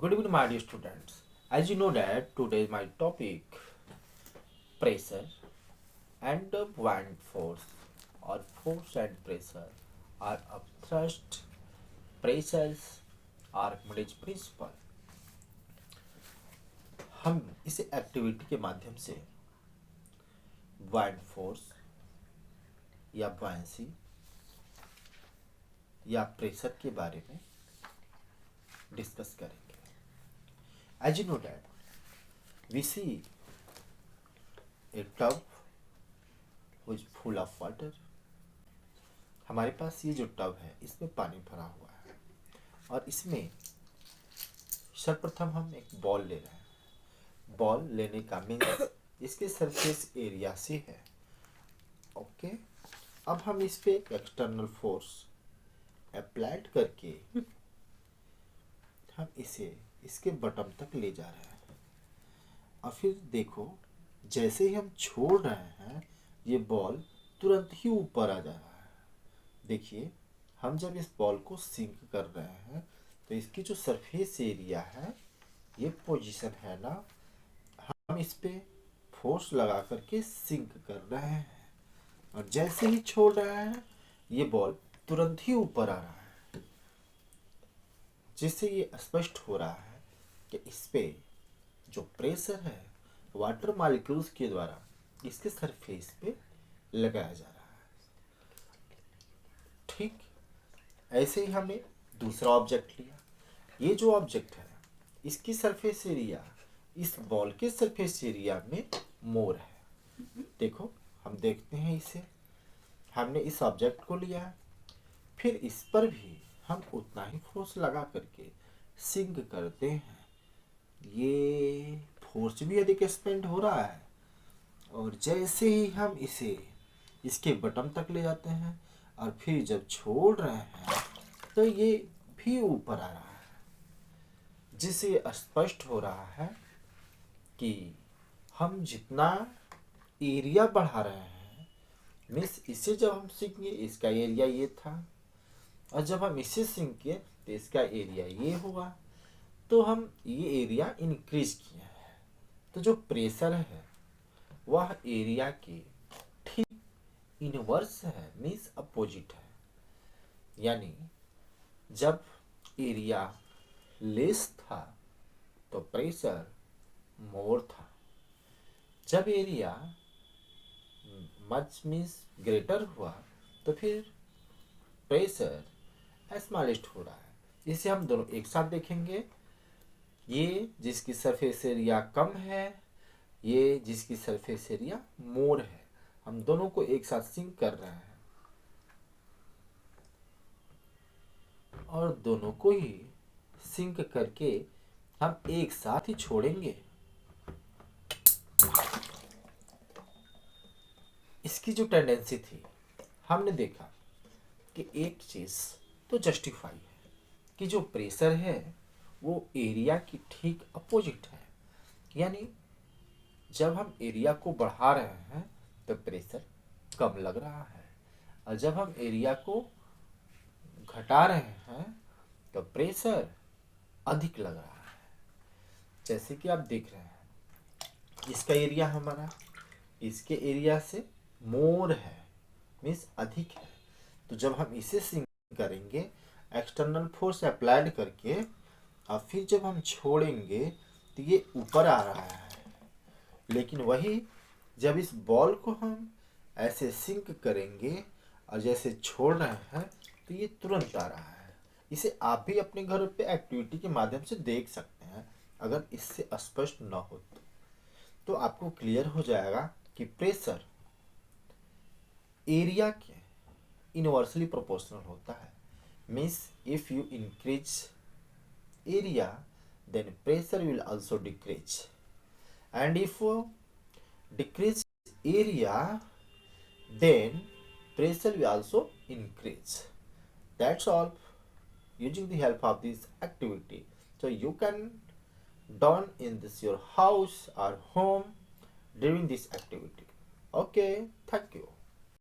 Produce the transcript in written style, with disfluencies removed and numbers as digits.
Good evening, my dear students. As you know that today my topic pressure and the wind force or force and pressure are of thrust, pressures Archimedes principle. हम इस activity के माध्यम से wind force या buoyancy या pressure के बारे में डिस्कस करेंगे. As you know that we see a tub which is full of water. हमारे पास ये जो टब है इसमें पानी भरा हुआ है और इसमें सर्वप्रथम हम एक बॉल ले रहे हैं. बॉल लेने का मीन्स इसके सरफेस एरिया से है. ओके, अब हम इस पे एक्सटर्नल फोर्स अप्लाइड करके हम इसे इसके बटन तक ले जा रहे हैं और फिर देखो जैसे ही हम छोड़ रहे हैं ये बॉल तुरंत ही ऊपर आ जा रहा है. देखिए हम जब इस बॉल को सिंक कर रहे हैं तो इसकी जो सरफेस एरिया है ये पोजीशन है ना, हम इस पे फोर्स लगा करके सिंक कर रहे हैं और जैसे ही छोड़ रहे हैं ये बॉल तुरंत ही ऊपर आ रहा है, जिससे ये स्पष्ट हो रहा है कि इस पे जो प्रेशर है वाटर मॉलिक्यूल्स के द्वारा इसके सरफेस पे लगाया जा रहा है. ठीक ऐसे ही हमने दूसरा ऑब्जेक्ट लिया. ये जो ऑब्जेक्ट है इसकी सरफेस एरिया इस बॉल के सरफेस एरिया में मोर है. देखो हम देखते हैं इसे, हमने इस ऑब्जेक्ट को लिया है, फिर इस पर भी हम उतना ही फोर्स लगा करके सिंक करते हैं. ये फोर्स भी अधिक एक्सपेंड हो रहा है और जैसे ही हम इसे इसके बटन तक ले जाते हैं और फिर जब छोड़ रहे हैं तो ये भी ऊपर आ रहा है, जिससे स्पष्ट हो रहा है कि हम जितना एरिया बढ़ा रहे हैं मीन्स इसे जब हम सीखेंगे इसका एरिया ये था और जब हम इसे सीखेंगे तो इसका एरिया ये होगा, तो हम ये एरिया इंक्रीज किए हैं. तो जो प्रेशर है वह एरिया के ठीक इनवर्स है, मीन्स अपोजिट है. यानी जब एरिया लेस था तो प्रेशर मोर था, जब एरिया मच मीन्स ग्रेटर हुआ तो फिर प्रेशर स्मॉलेस्ट हो रहा है. इसे हम दोनों एक साथ देखेंगे. ये जिसकी सरफेस एरिया कम है, ये जिसकी सरफेस एरिया मोर है, हम दोनों को एक साथ सिंक कर रहे हैं और दोनों को ही सिंक करके हम एक साथ ही छोड़ेंगे. इसकी जो टेंडेंसी थी हमने देखा कि एक चीज तो जस्टिफाई है कि जो प्रेशर है वो एरिया की ठीक अपोजिट है. यानी जब हम एरिया को बढ़ा रहे हैं तो प्रेशर कम लग रहा है और जब हम एरिया को घटा रहे हैं तो प्रेशर अधिक लग रहा है. जैसे कि आप देख रहे हैं इसका एरिया हमारा इसके एरिया से मोर है, मीन्स अधिक है. तो जब हम इसे सिंक करेंगे एक्सटर्नल फोर्स अप्लाइड करके और फिर जब हम छोड़ेंगे तो ये ऊपर आ रहा है. लेकिन वही जब इस बॉल को हम ऐसे सिंक करेंगे और जैसे छोड़ रहे हैं तो ये तुरंत आ रहा है. इसे आप भी अपने घर पे एक्टिविटी के माध्यम से देख सकते हैं. अगर इससे स्पष्ट न हो तो आपको क्लियर हो जाएगा कि प्रेशर एरिया के इनवर्सली प्रोपोर्शनल होता है. Means if you increase area then pressure will also decrease, and if decrease area then pressure will also increase. That's all using the help of this activity. So you can done in this your house or home during this activity. Okay, thank you.